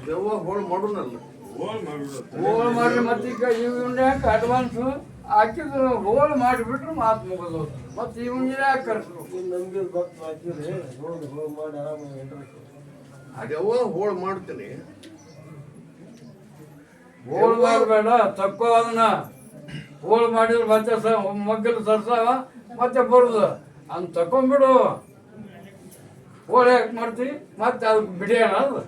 ದೆವ್ವ ಹೋಳು ಮಾಡೋಣಲ್ಲ ಹೋಲ್ ಮಾಡಿ ಮತ್ತೀಗ ಇವನ್ನ ಯಾಕೆ ಅಡ್ವಾನ್ಸು ಹಾಕಿದ್ರು ಹೋಲ್ ಮಾಡಿಬಿಟ್ರು ಮಾತು ಮುಗಿದು ಮತ್ತೆ ಇವನ್ನ ಯಾಕೆ ಕರ್ಸರು ನಮ್ಗೆ ಗೊತ್ತು ಹಾಕಿದ್ರೆ ಹೋಲ್ ಮಾಡಿ ಆರಾಮಾಗಿ ದೆವ್ವ ಹೋಳು ಮಾಡ್ತೀನಿ ಹೋಲ್ ಮಾಡಬೇಡ ತಕ್ಕೋ ಅದನ್ನ ಹೋಲ್ ಮಾಡಿದ್ರೆ ಮತ್ತೆ ಮಗ್ಗಲು ಸರ್ಸಾವ ಮತ್ತೆ ಬರುದು ಅಂತ ತಕೊಂಡ್ಬಿಡು ಹೋಲ್ ಯಾಕೆ ಮಾಡ್ತೀವಿ ಮತ್ತೆ ಅದು ಬಿಡಿಯೋಣ ಅದು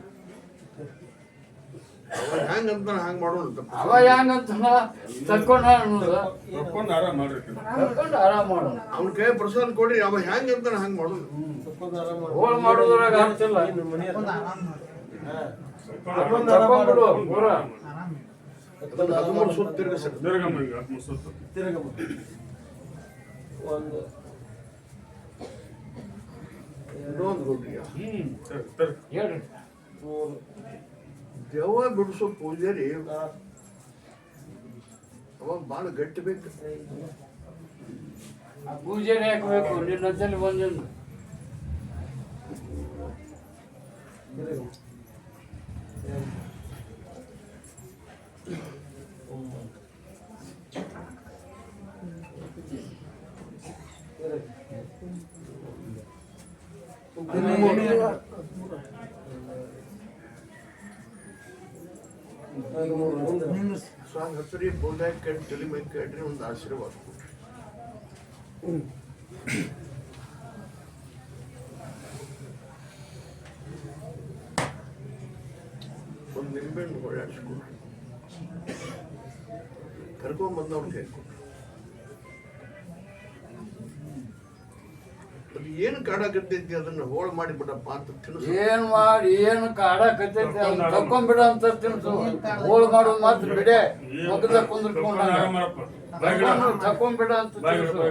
ಅವ ಹೆಂಗಂತ ಹಂಗೆ ಮಾಡೋಣ ಅವ ಹೆಂಗಂತ ತಕ್ಕೊಂಡ ಅನ್ನೋದು ತಕ್ಕೊಂಡು ಆರಾಮ್ ಮಾಡ್ರಿ ತಕ್ಕೊಂಡು ಆರಾಮ್ ಮಾಡೋಣ ಅವ್ನ ಕೈ ಪ್ರಸಾದ ಕೊಡ್ರಿ ಅವ ಹೆಂಗಂತ ಹಂಗೆ ಮಾಡೋಣ ಹೋಲ್ ಮಾಡೋದ್ರಾಗ ಆಗ್ತಿಲ್ಲ ತಕೊಂಡ್ಬಿಡು ಪೂರ 13 ಸುತ್ತ ತಿರ್ಗಿಸಿ ತಿರ್ಗಮ್ಮ ಈಗ 13 ಸುತ್ತು ತಿರ್ಗಮ್ಮ ಒಂದು ಇನ್ನೊಂದು ಕೊಡ್ರಿಯ ಹೇಳ್ರಿ ಮೂರು ದೆವ್ವ ಬಿಡಿಸೋ ಪೂಜಾರಿ ಅವಾಗ ಭಾಳ ಗಟ್ಟಿ ಬೇಕು ಆ ಪೂಜೆನೇ ಹಾಕಬೇಕು ನಿನ್ನಂತಲ್ಲಿ ಬಂದಿದ್ದು ಸ್ವಾಮಿ ಹಸರಿ ಬೋದಾಗ ಕಟ್ಟಿ ತಲೆ ಮೈ ಕಟ್ರಿ ಒಂದು ಆಶೀರ್ವಾದ ಕೊಡ್ರಿ ಒಂದು ನಿಂಬೆಹಣ್ಣು ಹೊಳ್ಳಾಡಿಸ್ಕೊಡ್ರಿ ಕರ್ಕೊಂಬಂದವ್ರ ಕೈ ಕೊಡ್ರಿ ಅದು ಏನು ಕಾಡಾಕತ್ತೈತಿ ಅದನ್ನ ಹೋಳು ಮಾಡಿಬಿಡಪ್ಪ ಅಂತ ತಿನ್ನಿಸ್ ಏನ್ ಮಾಡಿ ಏನು ಕಾಡಕತ್ತೈತಿ ಅದನ್ನ ತಕೊಂಡ್ಬಿಡ ಅಂತ ತಿನ್ಸು ಹೋಳು ಮಾಡೋದು ಮಾತ್ರ ಬಿಡೆ ಮಗದ ಕುಂದ್ರಕೊಂಡ ಆರಾಮ್ ಮಾಡಪ್ಪ ತಕೊಂಡ್ಬಿಡ ಅಂತ ತಿನ್ಸು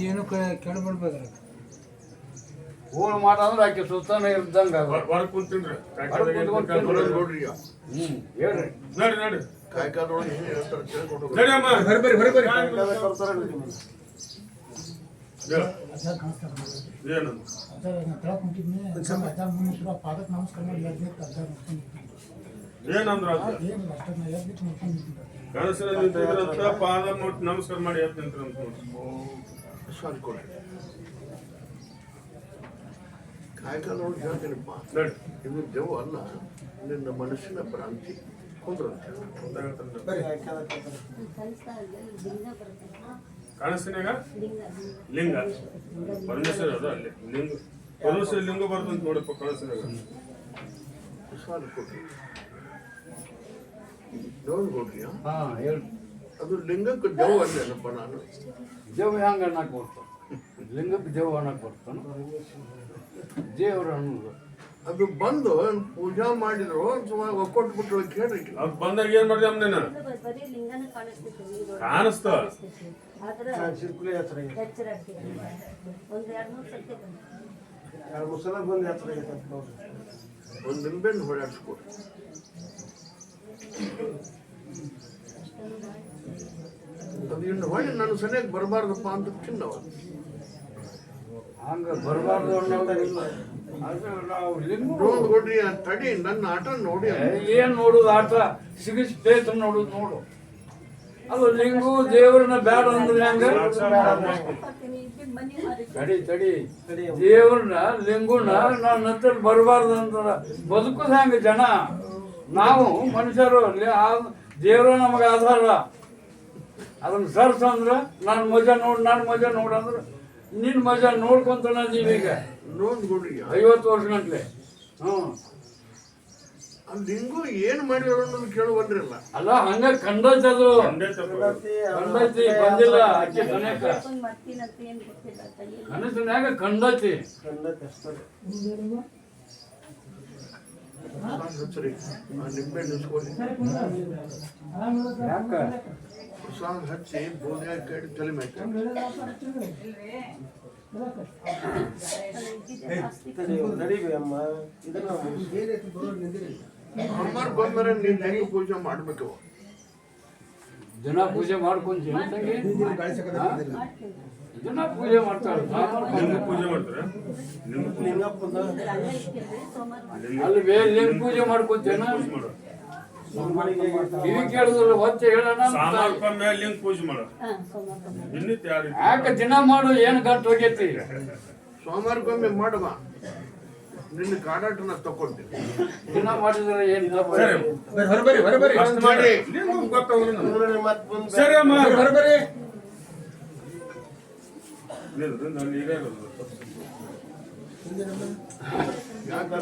ಏನು ಕೆಳಬಡ್ಬೇಕ್ರಿ ಹೋಳು ಮಾಡಂದ್ರೆ ಆಕೆ ಸುತ್ತಾನೆ ಇದ್ದಂಗ ಹೊರಗೆ ಕುಂತಿನ್ರಿ ನೋಡ್ರಿ ಹೇಳ್ರಿ ನಡಿ ನಡಿ ಕಾಯ್ಕಾದೊಳಗೆ ಏನು ಹೇಳ್ತಾರೆ ಕೇಳ್ಕೊಂಡು ನಡಿ ಅಮ್ಮ ಏನಂತ ಏನಂದ್ರ ಕನಸಿನಲ್ಲಿ ನಿಂತಿದ್ರಂತ ಪಾದ ಮುಟ್ಟಿ ನಮಸ್ಕಾರ ಮಾಡಿ ಎದ್ದು ನಿಂತ್ರಂತ ಸಾರಿ ಕೊಡ್ರಿ ಕಾಯ್ಕಾದೊಳಗೆ ಹೇಳ್ತೀನಪ್ಪ ನಡಿ ಇದು ದೆವ್ವ ಅಲ್ಲ ನಿನ್ನ ಮನಸ್ಸಿನ ಭ್ರಾಂತಿ ಕುಂದ್ರಂತ ಕಾಣಿಸ್ತೀನಾಗ ಲಿಂಗ ಪರಮೇಶ್ವರ ಅದು ಅಲ್ಲಿ ಲಿಂಗ ಪರಮೇಶ್ವರ ಲಿಂಗ ಬರ್ತಂತ ನೋಡಪ್ಪ ಕಾಣಿಸ್ತೀನಾಗ ಸಾರಿ ಕೊಡ್ರಿ ದೇವ್ರು ಕೊಡ್ರಿ ಹಾ ಹೇಳ್ರಿ ಅದು ಲಿಂಗಕ್ಕೆ ದೆವ್ವ ಅಲ್ಲೇನಪ್ಪ ನಾನು ದೇವ್ ಹೆಂಗ ಅನ್ನಕ್ ಬರ್ತಾನ ಲಿಂಗಕ್ಕೆ ದೇವ್ ಅನ್ನಕ್ ಬರ್ತಾನ ದೇವ್ರ ಅನ್ನೋದು ಅದು ಬಂದು ಪೂಜಾ ಮಾಡಿದ್ರು ಅಥವಾ ಒಕ್ಕೊಟ್ಟು ಬಿಟ್ಟು ಕೇಳ್ರಿ ಅದ್ ಬಂದಾಗ ಏನ್ ಮಾಡಿದೆ ಅಮ್ಮ ನೀನು ಕಾಣಿಸ್ತ ಸಿರ್ಕುಲೆ ಹತ್ರ ಎರಡು ಮೂರು ಸಲ ಬಂದು ಹತ್ರ ನೋಡ್ರಿ ಒಂದು ನಿಂಬೆಹಣ್ಣು ಹೊಳ್ಳಾಡಿಸ್ಕೊಡ್ರಿ ಅದು ಇನ್ನು ಹೊಳ್ಳಿ ನನ್ನ ಸರಿಯಾಗಿ ಬರಬಾರ್ದಪ್ಪ ಅಂತ ತಿನ್ನವ ಹಂಗ ಬರಬಾರ್ದು ಅನ್ನೋದಿಲ್ಲ ಆದ್ರೆ ನಾವು ಲಿಂಗ ನೋಡ್ ಕೊಡ್ರಿ ಆ ತಡಿ ನನ್ನ ಆಟ ನೋಡಿ ಏನ್ ನೋಡುದು ಆಟ ಸಿಗಿಸ್ಬೇಕು ನೋಡುದು ನೋಡು ಅದು ಲಿಂಗು ದೇವ್ರನ್ನ ಬ್ಯಾಡ ಅಂದ್ರೆ ಹೆಂಗ ತಡಿ ದೇವ್ರನ್ನ ಲಿಂಗುನ ನಾವು ನಂತರ ಬರಬಾರ್ದು ಅಂತ ಬದುಕುದು ಹೆಂಗ ಜನ ನಾವು ಮನುಷ್ಯರು ದೇವ್ರ ನಮಗೆ ಆಧಾರ ಅದನ್ನ ಸರ್ಸ್ ಅಂದ್ರ ನನ್ನ ಮಜಾ ನೋಡಂದ್ರ ನಿನ್ನ ಮಜಾ ನೋಡ್ಕೊಂತಾನ ನೀವೀಗ ನೋಡ್ ಕೊಡ್ರಿ 50 ವರ್ಷ ಗಂಟ್ಲೆ ಆ ಲಿಂಗು ಏನ್ ಮಾಡಿದ್ರು ಅನ್ನೋದು ಕೇಳುವಲ್ರಿಲ್ಲ ಅಲ್ಲ ಹಂಗ ಕಂಡೈತಿ ಅದು ಕಂಡೈತಿ ಬಂದಿಲ್ಲ ಅಕ್ಕಿ ಸನೇಕ ಕನಸಿನ್ಯಾಗ ಕಂಡೈತಿ ಸರಿ ಆ ನಿಂಬೆಹಣ್ಣು ಇಸ್ಕೊಡಿ ಯಾಕ ಪ್ರಸಾದ ಹಚ್ಚಿ ಬೋಧೆ ಕಟ್ಟಿ ತಲೆ ಮೇಲೆ ನಡಿವೆ ಅಮ್ಮ ಇದನ್ನ ಅಮ್ಮಾರ್ ಬಂದ್ರೆ ನೀನ್ ಹೆಂಗ ಪೂಜೆ ಮಾಡ್ಬೇಕು ದಿನ ಪೂಜೆ ಮಾಡ್ಕೊಂತೀನಿ ತಂಗಿ ದಿನ ಪೂಜೆ ಮಾಡ್ತಾರೆ. ಲಿಂಗ ಪೂಜೆ ಮಾಡ್ತಾರೆ. ಲಿಂಗ ಪೂಜೆ ಲಿಂಗಪ್ಪಂದ ಅಲ್ಲಿ ಬೇರೆ ಲಿಂಗ ಪೂಜೆ ಮಾಡ್ಕೊತೇನ ಮಾಡು. ಕಿವಿ ಕೇಳಿದ್ರೆ ಒತ್ತೆ ಹೇಳೋಣ. ಸೋಮವಾರಕ್ಕೊಮ್ಮೆ ಲಿಂಗ ಪೂಜೆ ಮಾಡು. ಇನ್ನಿತ್ ಯಾರು ಯಾಕೆ ದಿನ ಮಾಡು ಏನು ಗಂಟು ಹೋಗೈತಿ? ಸೋಮವಾರಕ್ಕೊಮ್ಮೆ ಮಾಡುವ, ನಿನ್ನ ಕಾಡಾಟನ ತಕೊಳ್ತೀನಿ. ದಿನ ಮಾಡಿದ್ರೆ ಏನು ತಪ್ಪು? ಅಷ್ಟ್ ಮಾಡಿ ಲಿಂಗ ಗೊತ್ತಾಗೋದು ನಮ್ಗೆ. ಮತ್ ಮುಂದೆ ಸರಿ ಅಮ್ಮ ನಾನು ಈಗ ಯಾಕೆ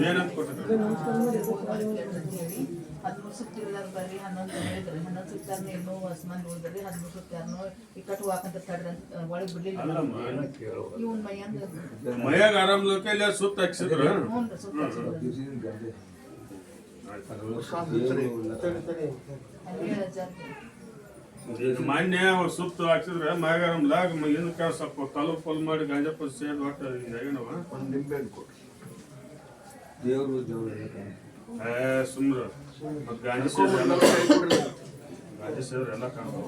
ಏನಂತ ಕೊಟ್ಟಿದ್ರು? 13 ಸುತ್ತಿಲ್ಲದ ಬರ್ರಿ 11 ಹೇಳಿದ್ರಿ 11 ಸುತ್ತಾರನು ಇನ್ನೂ ಹೊಸಮಂದಿ ಹೋದ್ರಿ 13 ಸುತ್ತಾರನು ಇಕ್ಕಟ್ಟು ಹಾಕಂತ ತಡ್ರಿ ಒಳಗೆ ಬಿಡ್ಲಿಲ್ಲ. ಅಲ್ಲಮ್ಮ ಇವನ್ ಮೈಯಂದ ಮೈಯಾಗ ಆರಾಮ್ಲಕ್ಕೆ ಇಲ್ಲ ಸುತ್ತ ಹಾಕ್ಸಿದ್ರು. ಹ್ಞೂ ಸುತ್ತ ಹಂಗೆ ಜಾಸ್ತಿ ಮಾನ್ಯ ಅವ್ರು ಸುತ್ತ ಹಾಕ್ಸಿದ್ರೆ ಮೈಯಾಗ ಆರಾಮ್ಲಾಗ ಏನಕ್ಕೆ ಸ್ವಲ್ಪ ತಲು ಪಲ್ ಮಾಡಿ ಗಾಂಜಾಪ ಸೇದ್ ಒಟ್ಟು ಏನವ ಒಂದು ನಿಂಬೆ ಕೊಡು. ಸುಮ್ರ ಮತ್ತೆ ಗಾಂಜಾ ಸೇದ್ರೆ ಎಲ್ಲ ಕಾಣ್ತಾವ.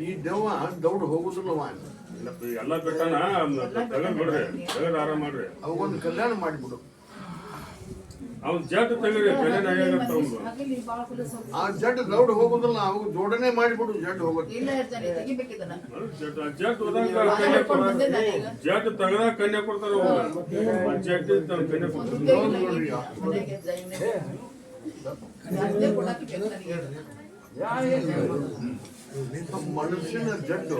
ಈ ದೆವ್ವ ದೌಡ್ ಹೋಗುದಿಲ್ಲವ. ಎಲ್ಲ ಬಿಟ್ಟಾನ ತೆಗದ್ ಬಿಡ್ರಿ, ತೆಗದ್ ಆರಾಮ್ ಮಾಡ್ರಿ. ಅವಾಗೊಂದು ಕಲ್ಯಾಣ ಮಾಡಿಬಿಡು. ಅವ್ನ ಜಡ್ ತೆಗೀರಿ, ಕಲ್ಯಾಣ ಆಗ್ಯಾಗತ್ತ ಹಾಗೆ ಭಾಳ ಫುಲ್ ಸ್ವಲ್ಪ ಆ ಜಡ್ ದೌಡ್ ಹೋಗುದಿಲ್ಲ, ಅವಾಗ ಜೋಡಣೆ ಮಾಡಿಬಿಡು. ಜಡ್ ಹೋಗುತ್ತೆ. ಇಲ್ಲ ಇರ್ತಾನೆ ತೆಗಿಬೇಕಿದನ ಜಡ್ ಹೋದಾಗ ಕನ್ಯಾ ಕೊಡ್ತಾರೆ. ಜಡ್ ತೆಗದಾಗ ಕನ್ಯಾ ಕೊಡ್ತಾರ. ಜಡ್ ಕನ್ಯಾ ಕೊಡ್ತಾರೆ. ಜಾಸ್ತಿ ಕೊಡಕ್ಕೆ ಬೇಕು ನನಗೆ. ಮನುಷ್ಯನ ಜಡ್ಡು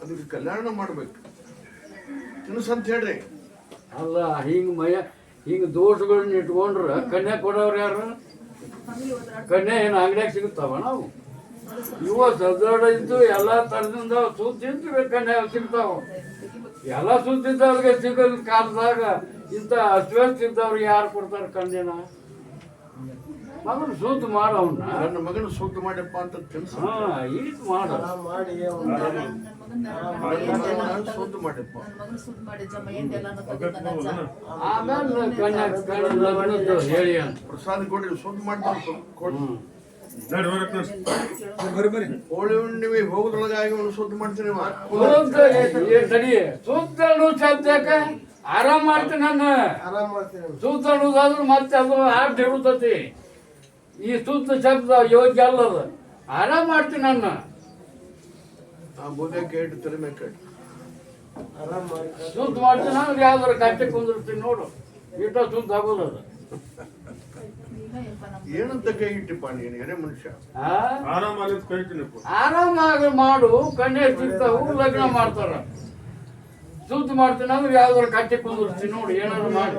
ಅದಕ್ಕೆ ಕಲ್ಯಾಣ ಮಾಡ್ಬೇಕು ತಿನ್ಸಂತ ಹೇಳ್ರಿ. ಅಲ್ಲ ಹಿಂಗ ದೋಷಗಳನ್ನ ಇಟ್ಕೊಂಡ್ರ ಕನ್ಯಾ ಕೊಡೋರು ಯಾರು? ಕನ್ಯಾ ಏನು ಅಂಗಡಿಯಾಗ ಸಿಗುತ್ತಾವ? ನಾವು ಇವ ಸದೃಢ ಇದ್ದು ಎಲ್ಲ ತರದಿಂದ ಸುದ್ದಿದ್ದು ಕನ್ಯಾ ಸಿಗ್ತಾವ. ಎಲ್ಲ ಸುದ್ದಿದ್ದವ್ರಿಗೆ ಸಿಗೋ ಕಾಲದಾಗ ಇಂಥ ಅಸ್ವಸ್ಥ ಇದ್ದವ್ರಿಗೆ ಯಾರು ಕೊಡ್ತಾರೆ ಕನ್ಯನ? ಮಗನ ಶುದ್ಧ ಮಾಡವನ್ನ. ನನ್ನ ಮಗನ ಶುದ್ಧ ಮಾಡಪ್ಪ ಅಂತ ತಿನ್ಸ. ಈಟ್ ಮಾಡ ಮಾಡಿ ಶುದ್ಧ ಮಾಡಪ್ಪ. ನನ್ನ ಮಗನ ಸುದ್ದಿ ಮಾಡಿದ್ದ ಮೈಯಂದೆಲ್ಲಾನು ತೆಗಿತಾನ ಅಜ್ಜ. ಆಮೇಲೆ ಕನ್ಯಾ ಲಗ್ನದ್ದು ಹೇಳಿ ಅಂತ ಪ್ರಸಾದ ಕೊಡ್ರಿ, ಶುದ್ಧ ಮಾಡ್ತಾರೆ ಕೊಡ್ರಿ. ನಡಿ ಹೊರಕ್ ನಡ್ರಿ. ಹೋಳಿ ಹುಣ್ಣಿಮೆ ಹೋಗುದ್ರೊಳಗಾಗಿ ಒಂದು ಶುದ್ಧ ಮಾಡ್ತೀನಿ. ತಡಿ ಸುತ್ತಣು ಶಬ್ದಕ್ಕ ಆರಾಮ್ ಮಾಡ್ತೀನಿ. ನಾನು ಆರಾಮ್ ಮಾಡ್ತೀನಿ. ಸುತ್ತಣುದಾದ್ರು ಮತ್ತೆ ಅದು ಆಟ ಹಿಡುತ್ತತಿ. ಈ ಸುತ್ತ ಶಬ್ದ ಯೋಗ್ಯ ಅಲ್ಲದ. ಆರಾಮ್ ಮಾಡ್ತೀನಿ ನಾನು. ಆ ಬೂದೆ ಕೇಟ್ ತಲೆ ಮೇಲೆ ಕೇಟ್ ಆರಾಮ್ ಮಾಡಿ ಸುತ್ತ ಮಾಡ್ತೀನಿ ಅಂದ್ರೆ ಯಾವ್ದಾರ ಕಟ್ಟೆ ಕುಂದಿರ್ತೀನಿ ನೋಡು. ಇಟ ಸುತ್ತ ಆಗೋದು ಅದು. ಏನಂತ ಕೈ ಇಟ್ಟಿಪ್ಪ ನೀನು ಎರೆ ಮನುಷ್ಯ. ಆರಾಮ್ ಆಗಿದ್ ಕೈಟಿನಪ್ಪ. ಆರಾಮಾಗಿ ಮಾಡು, ಕನ್ಯೆ ಸಿಗ್ತಾವು, ಲಗ್ನ ಮಾಡ್ತಾರ. ಸುತ್ತ ಮಾಡ್ತೀನಿ ಅಂದ್ರೆ ಯಾವ್ದಾರ ಕಟ್ಟೆ ಕುಂದಿರ್ತೀನಿ ನೋಡು. ಏನಾದ್ರು ಮಾಡಿ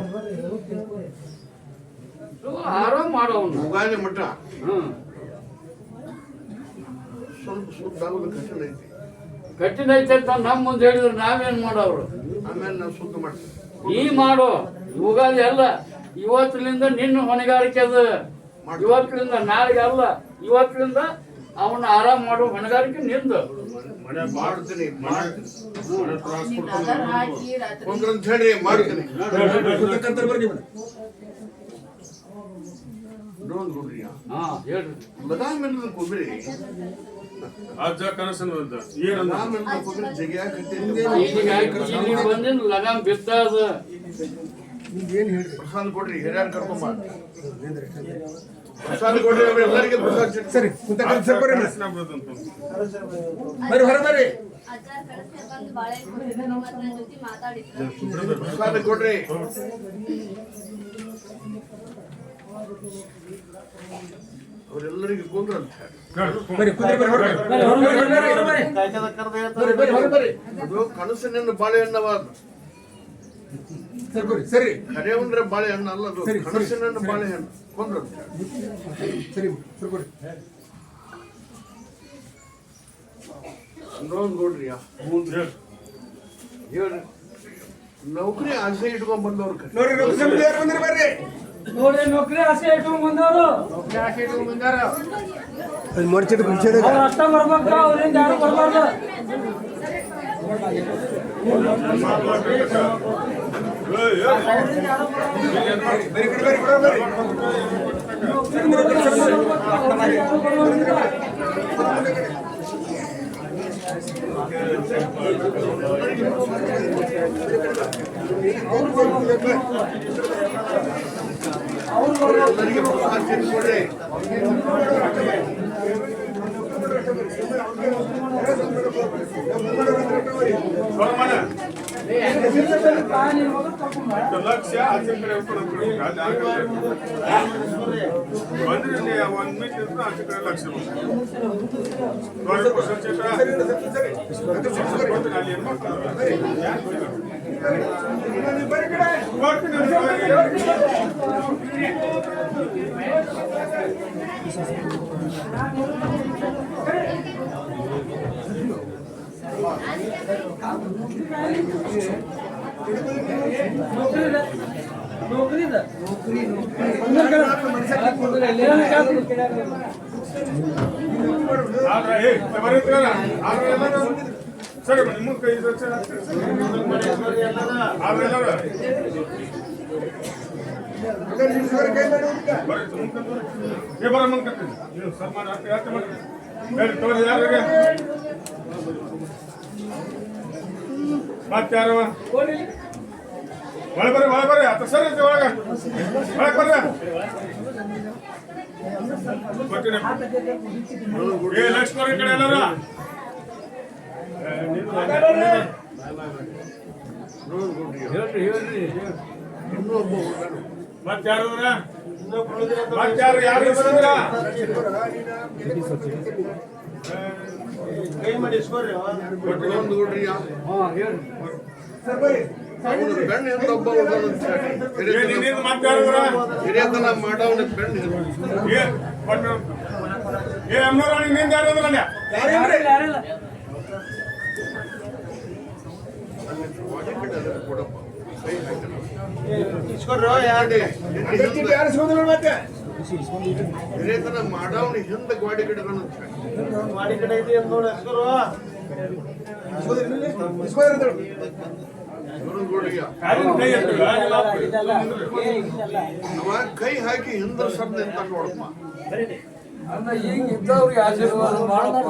ಆರಾಮ್ ಮಾಡವನು. ಉಗಾದಿ ಮಠ ಹ್ಮ್ ಸ್ವಲ್ಪ ಶುದ್ಧ ಆಗೋದು ಕಠಿಣ ಐತಿ. ಕಠಿಣ ಐತೆ ಅಂತ ನಮ್ಮ ಮುಂದೆ ಹೇಳಿದ್ರೆ ನಾವೇನ್ ಮಾಡೋರು? ಆಮೇಲೆ ನಾವು ಶುದ್ಧ ಮಾಡ್ತೀವಿ. ಈ ಮಾಡೋ ಯುಗಾದಿ ಅಲ್ಲ, ಇವತ್ತಿನಿಂದ ನಿನ್ನ ಹೊಣೆಗಾರಿಕೆ ಅದ. ಇವತ್ತಿನಿಂದ ನಾಳೆಗೆ ಅಲ್ಲ, ಇವತ್ತಿನಿಂದ ಅವನ್ನ ಆರಾಮ್ ಮಾಡೋ ಹೊಣೆಗಾರಿಕೆ ನಿಂದು. ಮನೆ ಮಾಡ್ತೀನಿ ಮಾಡ್ತೀನಿ ಮನೆ ತ್ರಾಸ್ ನಿನ್ನ ಕೊಡ್ತಾನೆ. ಆಧಾರ್ ಹಾಕಿ ರಾತ್ರಿ ಕೊಂದ್ರಂತ ಹೇಳ್ರಿ ಮಾಡ್ತೀನಿ. ನೋಡ್ ನೋಡ್ರಿ ಹಾ ಹೇಳ್ರಿ. ಬದಾಮ್ ಎನ್ನದ ಕೊಬ್ರಿ ಅಜ್ಜ ಕನಸನ್ ಬಂದ ಏನಂದ? ಬದಾಮ್ ಎನ್ನದ ಕೊಬ್ರಿ ಜಗಿಯಾಕತ್ತಿ. ಈಗ ಬಂದಿನ ಲಗಾಮ್ ಬಿತ್ತದ. ಪ್ರಸಾದ ಕೊಡ್ರಿ, ಹಿರಿಯರ್ ಕರ್ಕೊಂಬ. ಪ್ರಸಾದ ಕೊಡ್ರಿ, ಅವ್ರು ಎಲ್ಲರಿಗೆ ಪ್ರಸಾದ ಸಿಗ್ತದೆ. ಸರಿ ಕನಸ್ನಾಗ ಬರ್ತಂತ. ಬರ್ರಿ ಹೊರ ಬರ್ರಿ. ಪ್ರಸಾದ ಕೊಡ್ರಿ. ಅವರೆಲ್ಲರಿಗೆ ಕೊಂದ್ರಂತ ಬರ್ರಿ ಕುಂದ್ರಿ ಬರ್ರಿ ಹೊರ ಬರ್ರಿ. ಬರ್ರಿ ಹೊರ ಬರ್ರಿ. ಅದು ಕನಸಿನ ಬಾಳೆಹಣ್ಣವ. ಸರಿ ಬರ್ರಿ ಸರಿ ಕರೆಯವಂದ್ರೆ ಬಾಳೆಹಣ್ಣು ಅಲ್ಲ, ಅದು ಸರಿ, ಸರಿ. ಕನಸಿನ ಬಾಳೆಹಣ್ಣು ಕೊಂದ್ರಂತ. ಸರಿ ಸರಿ ಬರ್ರಿ. ನೋಡ್ ನೋಡ್ರಿ ಮುಂದೆ ಹೇಳ್ರಿ. ನೌಕರಿ ಆಸೆ ಇಟ್ಕೊಂಡ್ ಬಂದವ್ರ ನೋಡ್ರಿ ರೊಕ್ಕ ಸಂಬಳ ಯಾರು ಬಂದ್ರಿ ಬರ್ರಿ. ನೋಡ್ರಿ ನೌಕರಿ ಆಸೆ ಇಟ್ಕೊಂಡ್ ಬಂದವರು ಅದು ಮರ್ಚಿಟ್ಟು ಕುಂಚಿದ ಅಷ್ಟ ಬರ್ಬೇಕ, ಅವ್ರಿಂದ ಯಾರು ಬರ್ಬಾರ್ದು. ಬರ್ರಿ ಬರ್ರಿ ಬರ್ರಿ ಎಲ್ಲರಿಗೆ ಪ್ರಸಾದ ತಿನ್ಕೊಡ್ರಿ. ಲಕ್ಷ ಆಚೆ ಕಡೆ ಬಂದ್ರೆ 1 ಮೀಟರ್ ಆಚೆ ಕಡೆ ಲಕ್ಷ ಅಲ್ಲಿ ಏನ್ ಮಾಡ್ತಾರೆ ಸರಿ ನಿಮ್ಮ ಕೈ ಬರ ಮುಂದೆ ಸನ್ಮಾನ ತೋರಿ ಯಾರಿಗೆ ಮತ್ತಾರು ಒಳ ಬರ್ರಿ ಅತ್ತ ಸರಿ ಒಳಗ ಬರ್ರಿ ಏ ಲಕ್ಷ್ಮಣ ಕಡೆ ಎಲ್ಲಾರ ಮತ್ತಾರು ಯಾರು ಬರೋದ್ರ ಕೈ ಮಾಡಿ ಇಸ್ಕೊಡ್ರಿ ಬೆಣ್ಣಿಂದ ಒಬ್ಬ ಹಿರಿಯತನ ಮಾಡವನ ಬೆಣ್ಣು ಏ ಅಮ್ಮನವ್ರ ನಿಂದ ಯಾರು ಇಸ್ಕೊಡ್ರಿ ಮತ್ತೆ ಹಿರಿಯತನ ಮಾಡವನ ಹಿಂದ ಗಾಡಿ ಗಿಡಗಳು ಮಾಡಿ ಕಡೆ ಐತಿ ಅಂತ ನೋಡಿ ಕೈ ಹಾಕಿ ಹಿಂದ ಶಬ್ದ ಅಂತ ನೋಡಪ್ಪ. ಅಲ್ಲ ಹಿಂಗ್ ಇದ್ದವ್ರಿಗೆ ಆಶೀರ್ವಾದ ಮಾಡಪ್ಪ.